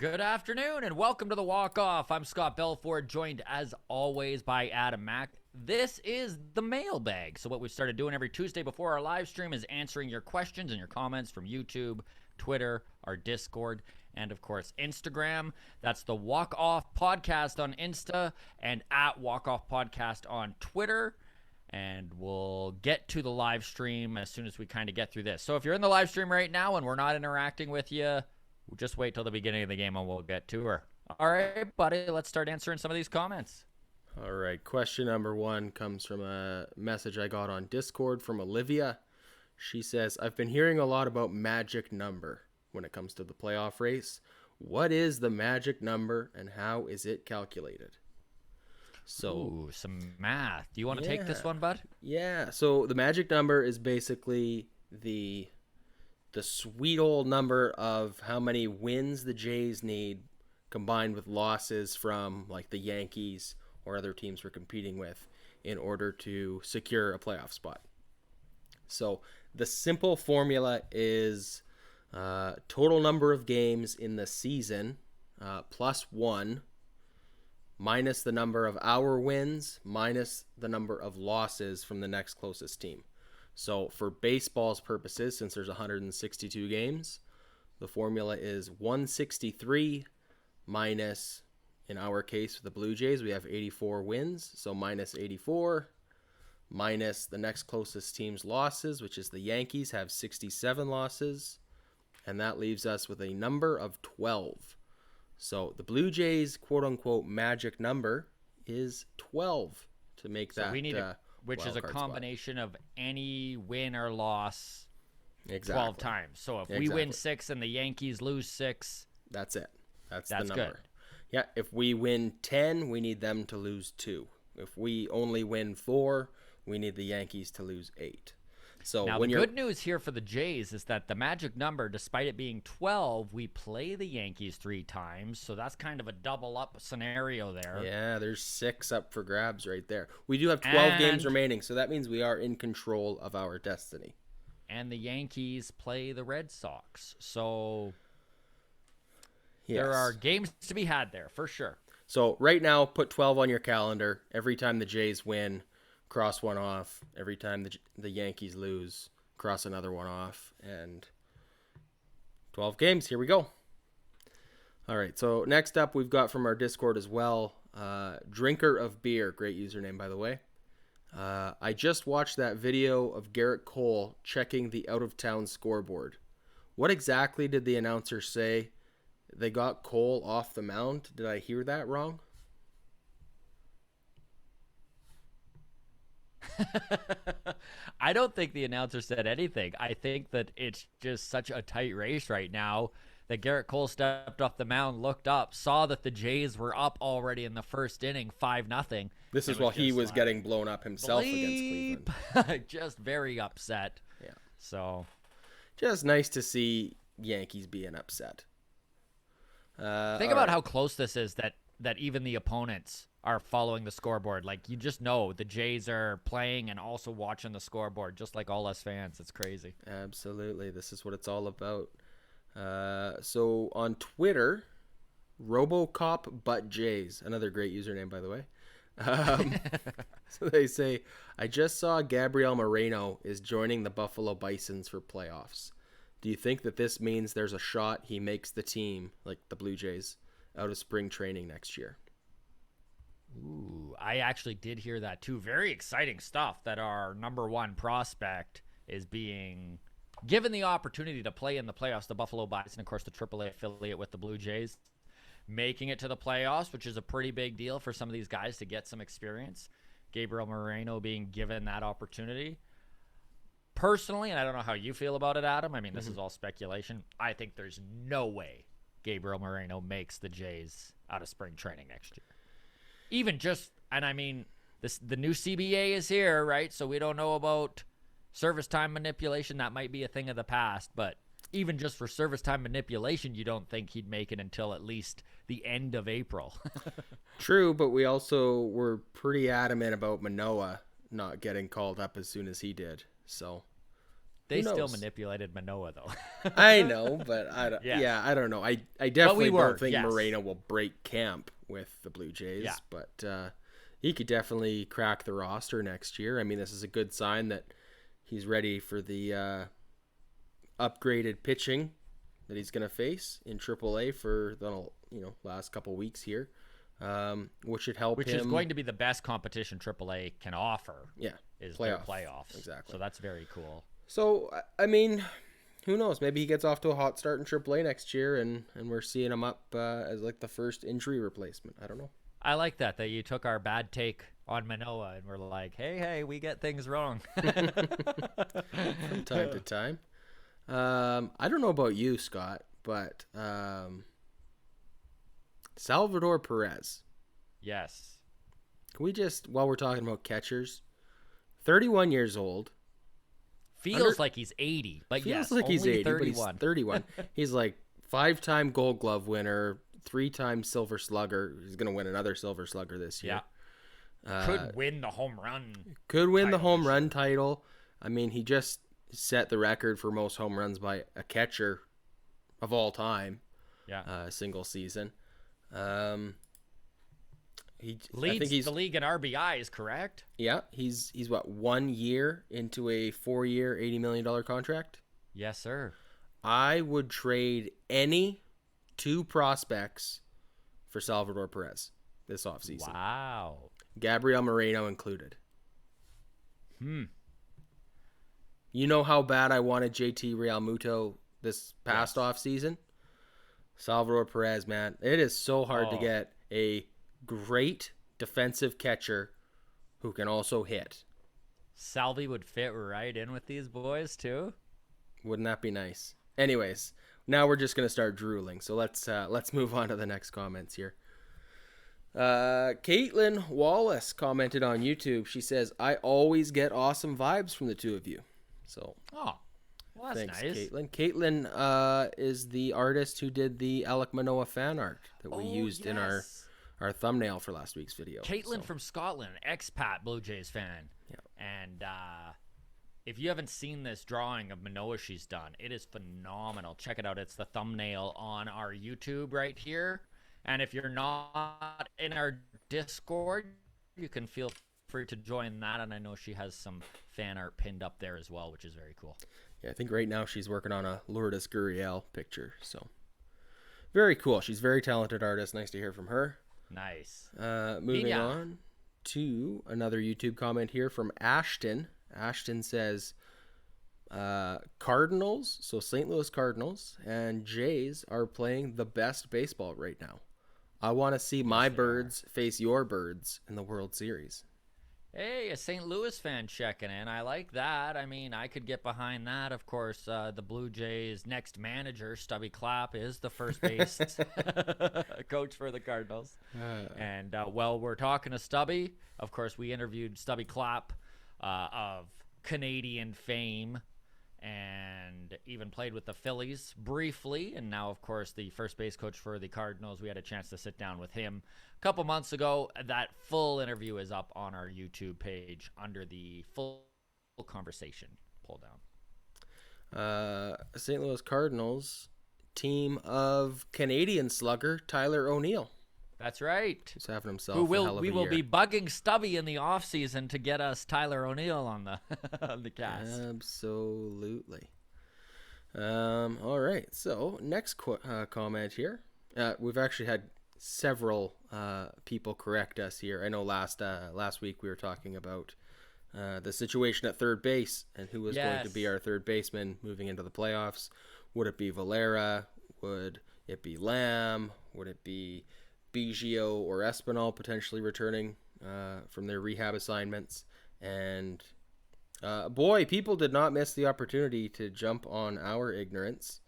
Good afternoon and welcome to the Walk Off. I'm Scott Belford, joined as always by Adam Mack. This is the mailbag. So what we've started doing every Tuesday before our live stream is answering your questions and your comments from YouTube, Twitter, our Discord, and of course Instagram. That's the Walk Off Podcast on Insta and at Walk Off Podcast on Twitter. And we'll get to the live stream as soon as we kind of get through this. So if you're in the live stream right now and we're not interacting with you, we'll just wait till the beginning of the game and we'll get to her. All right, buddy, let's start answering some of these comments. All right, question number one comes from a message I got on Discord from Olivia. She says, I've been hearing a lot about magic number when it comes to the playoff race. What is the magic number and how is it calculated? So, some math. Do you want to take this one, bud? Yeah, so the magic number is basically the sweet old number of how many wins the Jays need combined with losses from like the Yankees or other teams we're competing with in order to secure a playoff spot. So the simple formula is total number of games in the season plus one minus the number of our wins minus the number of losses from the next closest team. So for baseball's purposes, since there's 162 games, the formula is 163 minus, in our case, with the Blue Jays, we have 84 wins. So minus 84 minus the next closest team's losses, which is the Yankees, have 67 losses. And that leaves us with a number of 12. So the Blue Jays' quote-unquote magic number is 12 to make that. We need which is a combination of any win or loss 12 times. So if we win 6 and the Yankees lose 6, that's it. That's the number. Good. Yeah, if we win 10, we need them to lose 2. If we only win 4, we need the Yankees to lose 8. So now, the good news here for the Jays is that the magic number, despite it being 12, we play the Yankees 3 times. So that's kind of a double-up scenario there. Yeah, there's 6 up for grabs right there. We do have 12 games remaining, so that means we are in control of our destiny. And the Yankees play the Red Sox. So yes, there are games to be had there, for sure. So right now, put 12 on your calendar. Every time the Jays win, cross one off. Every time the Yankees lose, cross another one off. And 12 games. Here we go. All right. So next up, we've got from our Discord as well, Drinker of Beer. Great username, by the way. I just watched that video of Garrett Cole checking the out-of-town scoreboard. What exactly did the announcer say? They got Cole off the mound? Did I hear that wrong? I don't think the announcer said anything. I think that it's just such a tight race right now that Garrett Cole stepped off the mound, looked up, saw that the Jays were up already in the first inning, 5-0. This is while he was getting blown up himself against Cleveland. Just very upset. Yeah. So, just nice to see Yankees being upset. Think about how close this is that even the opponents are following the scoreboard. Like, you just know the Jays are playing and also watching the scoreboard, just like all us fans. It's crazy. Absolutely. This is what it's all about. So on Twitter, Robocop But Jays, another great username, by the way. So they say, I just saw Gabriel Moreno is joining the Buffalo Bisons for playoffs. Do you think that this means there's a shot he makes the team, like the Blue Jays, out of spring training next year? Ooh, I actually did hear that too. Very exciting stuff that our number one prospect is being given the opportunity to play in the playoffs. The Buffalo Bison, of course, the AAA affiliate with the Blue Jays, making it to the playoffs, which is a pretty big deal for some of these guys to get some experience. Gabriel Moreno being given that opportunity. Personally, and I don't know how you feel about it, Adam, I mean, this is all speculation. I think there's no way Gabriel Moreno makes the Jays out of spring training next year. Even just, and I mean, the new CBA is here, right? So we don't know about service time manipulation. That might be a thing of the past, but even just for service time manipulation, you don't think he'd make it until at least the end of April. True, but we also were pretty adamant about Manoah not getting called up as soon as he did. So They Who still knows? manipulated Manoah, though. I know, but I don't, Yes. yeah, I don't know. I definitely were, don't think yes. Moreno will break camp with the Blue Jays, Yeah. but he could definitely crack the roster next year. I mean, this is a good sign that he's ready for the upgraded pitching that he's going to face in AAA for the last couple weeks here, which should help Which him. is going to be the best competition AAA can offer. Yeah, is their playoffs. Exactly. So that's very cool. So I mean, who knows? Maybe he gets off to a hot start in AAA next year, and we're seeing him up as like the first injury replacement. I don't know. I like that you took our bad take on Manoah and we're like, hey, we get things wrong. From time to time. I don't know about you, Scott, but Salvador Perez. Yes. Can we just, while we're talking about catchers, 31 years old. Feels like he's 80, but feels yes, like only he's 80, 31. but he's 31. He's like 5-time Gold Glove winner, 3-time Silver Slugger. He's going to win another Silver Slugger this year. Yeah. Could win the home run. Could win the home run title. I mean, he just set the record for most home runs by a catcher of all time. Yeah. Single season. Leads the league in RBIs, correct? Yeah, he's what, 1 year into a 4-year, $80 million contract? Yes, sir. I would trade any 2 prospects for Salvador Perez this offseason. Wow. Gabriel Moreno included. You know how bad I wanted JT Realmuto this past offseason? Salvador Perez, man. It is so hard to get a great defensive catcher who can also hit. Salvi would fit right in with these boys, too. Wouldn't that be nice? Anyways, now we're just going to start drooling. So let's move on to the next comments here. Caitlin Wallace commented on YouTube. She says, I always get awesome vibes from the two of you. So, well, that's thanks, nice. Caitlin. Caitlin is the artist who did the Alec Manoah fan art that we used in our thumbnail for last week's video. Caitlin from Scotland, expat Blue Jays fan. Yeah. And if you haven't seen this drawing of Manoah she's done, it is phenomenal. Check it out. It's the thumbnail on our YouTube right here. And if you're not in our Discord, you can feel free to join that. And I know she has some fan art pinned up there as well, which is very cool. Yeah, I think right now she's working on a Lourdes Gurriel picture. So very cool. She's a very talented artist. Nice to hear from her. Nice. Moving on to another YouTube comment here from Ashton. Ashton says, Cardinals, so St. Louis Cardinals and Jays are playing the best baseball right now. I want to see my birds face your birds in the World Series. Hey, a St. Louis fan checking in. I like that. I mean, I could get behind that. Of course, the Blue Jays' next manager, Stubby Clapp, is the first base coach for the Cardinals. And while we're talking to Stubby, of course, we interviewed Stubby Clapp of Canadian fame and even played with the Phillies briefly. And now, of course, the first base coach for the Cardinals. We had a chance to sit down with him a couple months ago. That full interview is up on our YouTube page under the full conversation pull down. St. Louis Cardinals team of Canadian slugger Tyler O'Neill. That's right. He's having himself we a hell of a will year. be bugging Stubby in the offseason to get us Tyler O'Neill on the on the cast. Absolutely. All right. So next comment here. We've actually had several people correct us here. I know last week we were talking about the situation at third base and who was going to be our third baseman moving into the playoffs. Would it be Valera? Would it be Lamb? Would it be Biggio or Espinal potentially returning from their rehab assignments? And boy, people did not miss the opportunity to jump on our ignorance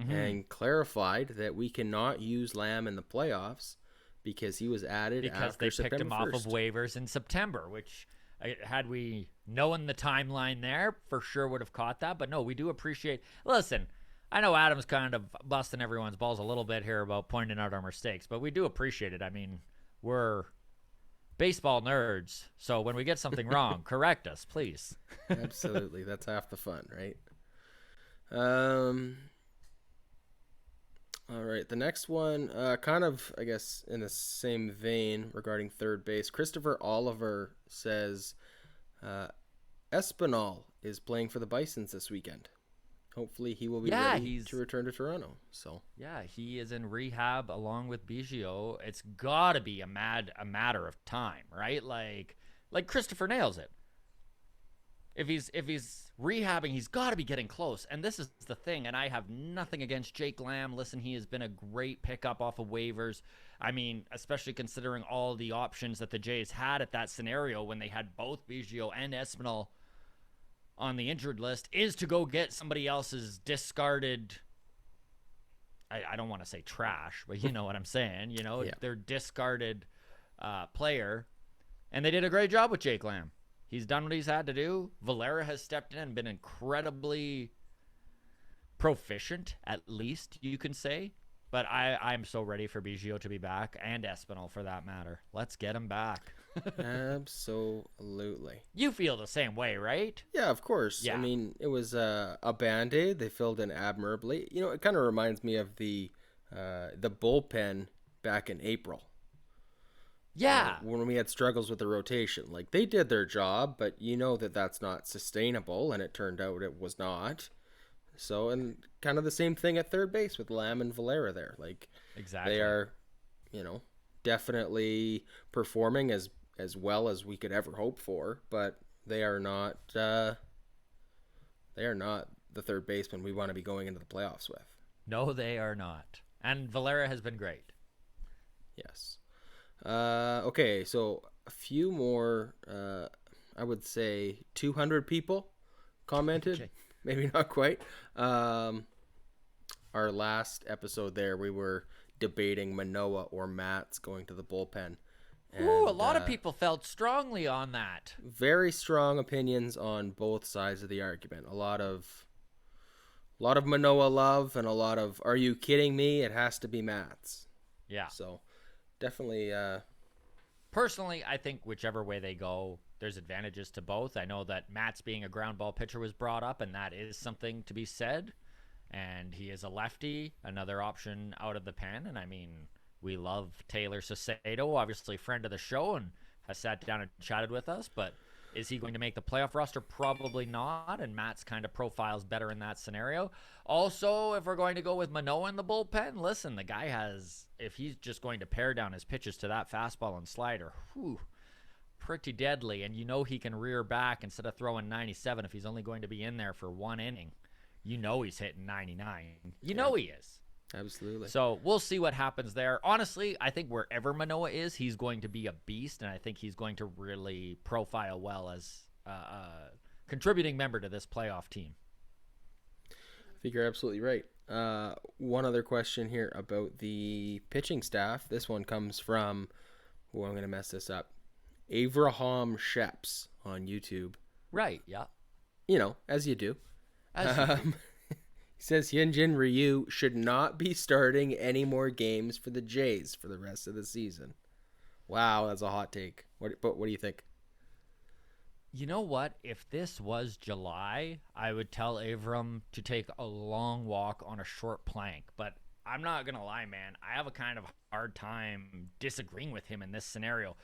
and clarified that we cannot use Lamb in the playoffs because he was added because after they September picked him 1st. off of waivers in September, which had we known the timeline there, for sure would have caught that. But no, we do appreciate. Listen, I know Adam's kind of busting everyone's balls a little bit here about pointing out our mistakes, but we do appreciate it. I mean, we're baseball nerds, so when we get something wrong, correct us, please. Absolutely. That's half the fun, right? Um, all right, the next one, kind of, I guess, in the same vein regarding third base. Christopher Oliver says uh, Espinal is playing for the Bisons this weekend. Hopefully, he will be Yeah, ready to he's return to Toronto. So, yeah, he is in rehab along with Biggio. It's got to be a matter of time, right? Like Christopher nails it. If he's rehabbing, he's got to be getting close. And this is the thing. And I have nothing against Jake Lamb. Listen, he has been a great pickup off of waivers. I mean, especially considering all the options that the Jays had at that scenario when they had both Biggio and Espinal on the injured list, is to go get somebody else's discarded. I don't want to say trash, but you know what I'm saying. You know, yeah. their discarded player, and they did a great job with Jake Lamb. He's done what he's had to do. Valera has stepped in and been incredibly proficient, at least you can say. But I'm so ready for Biggio to be back, and Espinal for that matter. Let's get him back. Absolutely. You feel the same way, right? Yeah, of course. Yeah. I mean, it was a Band-Aid. They filled in admirably. You know, it kind of reminds me of the bullpen back in April. Yeah. When we had struggles with the rotation. Like, they did their job, but you know that that's not sustainable, and it turned out it was not. So, and kind of the same thing at third base with Lamb and Valera there. Like, Exactly. they are, definitely performing as well as we could ever hope for, but they are not the third baseman we want to be going into the playoffs with. No, they are not. And Valera has been great. Yes. Okay, so a few more, I would say 200 people commented. Okay. Maybe not quite. Our last episode there, we were debating Manoah or Mats going to the bullpen. Ooh, a lot of people felt strongly on that. Very strong opinions on both sides of the argument. A lot of Manoah love and a lot of, are you kidding me? It has to be Mats. Yeah. So definitely. Personally, I think whichever way they go, there's advantages to both. I know that Matt's being a ground ball pitcher was brought up, and that is something to be said. And he is a lefty, another option out of the pen. And I mean, we love Taylor Saucedo, obviously friend of the show, and has sat down and chatted with us. But is he going to make the playoff roster? Probably not. And Matt's kind of profiles better in that scenario. Also, if we're going to go with Manoah in the bullpen, listen, the guy has, if he's just going to pare down his pitches to that fastball and slider, pretty deadly. And you know he can rear back instead of throwing 97 if he's only going to be in there for one inning. You know he's hitting 99. You know he is. Absolutely. So we'll see what happens there. Honestly, I think wherever Manoah is, he's going to be a beast, and I think he's going to really profile well as a contributing member to this playoff team. I think you're absolutely right. One other question here about the pitching staff. This one comes from, I'm going to mess this up, Avraham Sheps on YouTube. Right, yeah. You know, as you do. He says Hyunjin Ryu should not be starting any more games for the Jays for the rest of the season. Wow, that's a hot take. What do you think? You know what? If this was July, I would tell Avram to take a long walk on a short plank. But I'm not going to lie, man. I have a kind of hard time disagreeing with him in this scenario.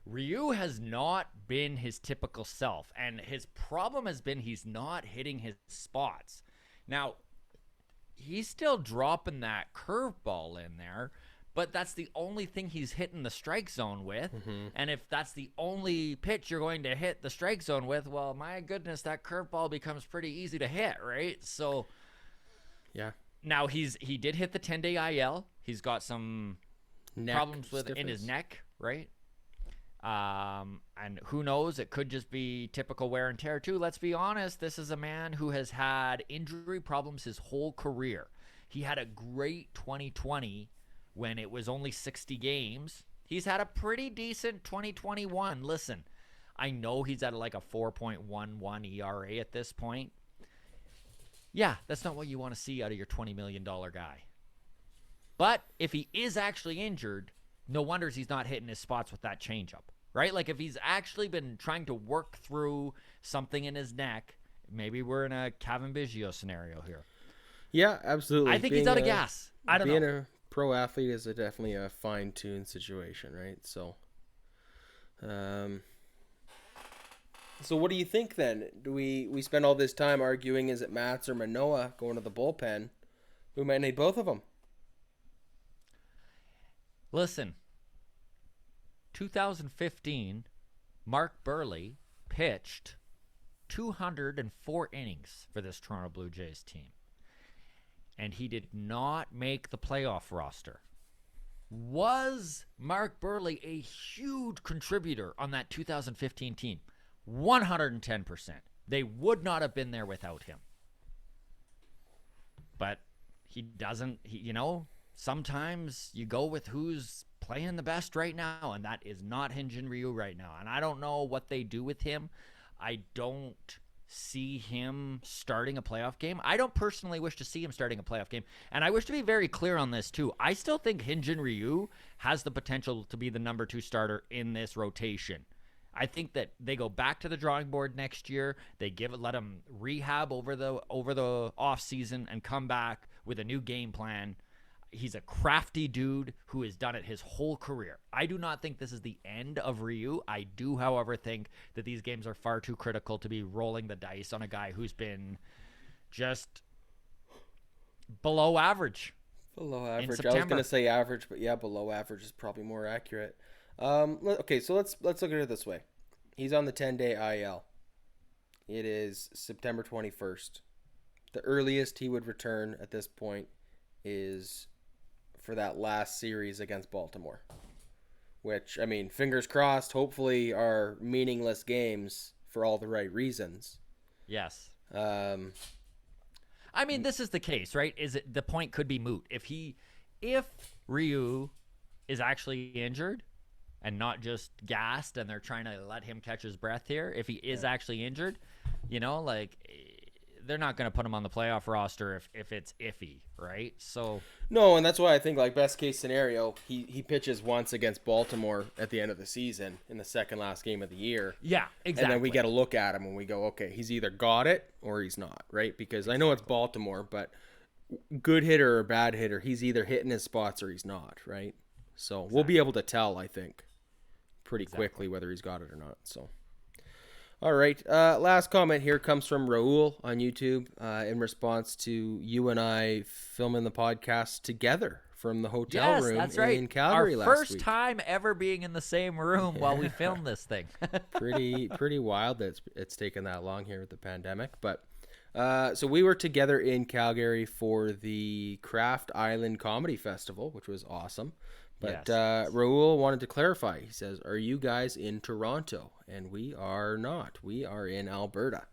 Ryu has not been his typical self, and his problem has been he's not hitting his spots. Now, he's still dropping that curveball in there, but that's the only thing he's hitting the strike zone with. Mm-hmm. And if that's the only pitch you're going to hit the strike zone with, well, my goodness, that curveball becomes pretty easy to hit, right? So, yeah. Now he did hit the 10-day IL. He's got some problems in his neck, right? And who knows, it could just be typical wear and tear too. Let's be honest, this is a man who has had injury problems his whole career. He had a great 2020 when it was only 60 games. He's had a pretty decent 2021. Listen, I know he's at like a 4.11 ERA at this point. Yeah, that's not what you want to see out of your $20 million guy. But if he is actually injured, no wonders he's not hitting his spots with that changeup. Right? Like if he's actually been trying to work through something in his neck, maybe we're in a Kevin Biggio scenario here. Yeah, absolutely. I think he's out of gas. I don't being know. a pro athlete is definitely a fine-tuned situation, right? So, um, so what do you think then? Do we spend all this time arguing? Is it Mats or Manoah going to the bullpen? We might need both of them. Listen, 2015, Mark Burley pitched 204 innings for this Toronto Blue Jays team, and he did not make the playoff roster. Was Mark Burley a huge contributor on that 2015 team? 110%. They would not have been there without him. But he doesn't, sometimes you go with who's playing the best right now, and that is not Hyun-Jin Ryu right now. And I don't know what they do with him. I don't see him starting a playoff game. I don't personally wish to see him starting a playoff game. And I wish to be very clear on this, too. I still think Hyun-Jin Ryu has the potential to be the number 2 starter in this rotation. I think that they go back to the drawing board next year. They let him rehab over the off season and come back with a new game plan. He's a crafty dude who has done it his whole career. I do not think this is the end of Ryu. I do, however, think that these games are far too critical to be rolling the dice on a guy who's been just below average. Below average. I was going to say average, but yeah, below average is probably more accurate. Okay, so let's look at it this way. He's on the 10-day IL. It is September 21st. The earliest he would return at this point is for that last series against Baltimore, which, I mean, fingers crossed, hopefully are meaningless games for all the right reasons. Yes. I mean, this is the case, right? The point could be moot. If Ryu is actually injured and not just gassed and they're trying to let him catch his breath here, if he is actually injured, they're not going to put him on the playoff roster if it's iffy, right? So no, and that's why I think, like, best case scenario, he pitches once against Baltimore at the end of the season in the second last game of the year. Yeah, exactly. And then we get a look at him and we go, okay, he's either got it or he's not, right? Because I know it's Baltimore, but good hitter or bad hitter, he's either hitting his spots or he's not, right? So we'll be able to tell, I think, pretty quickly whether he's got it or not. So, all right. Last comment here comes from Raul on YouTube in response to you and I filming the podcast together from the hotel room in Calgary last week. Our first time ever being in the same room while we filmed this thing. pretty wild that it's taken that long here with the pandemic. But so we were together in Calgary for the Craft Island Comedy Festival, which was awesome. But yes. Raul wanted to clarify. He says, are you guys in Toronto? And we are not. We are in Alberta.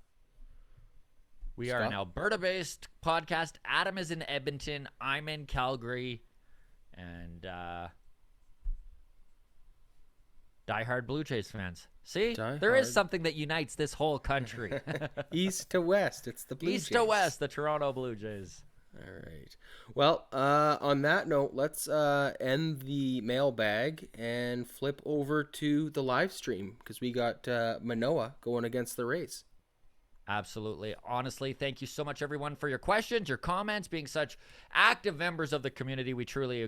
We are an Alberta-based podcast. Adam is in Edmonton. I'm in Calgary. And diehard Blue Jays fans. See? There is something that unites this whole country. East to west. It's the Blue Jays. East to west, the Toronto Blue Jays. All right. Well, on that note, let's end the mailbag and flip over to the live stream because we got Manoah going against the Rays. Absolutely. Honestly, thank you so much, everyone, for your questions, your comments, being such active members of the community. We truly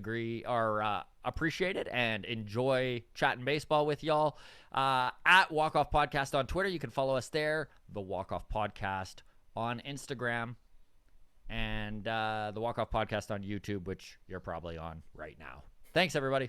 appreciate it and enjoy chatting baseball with y'all. At Walk Off Podcast on Twitter, you can follow us there. The Walk Off Podcast on Instagram. And the Walk Off Podcast on YouTube, which you're probably on right now. Thanks, everybody.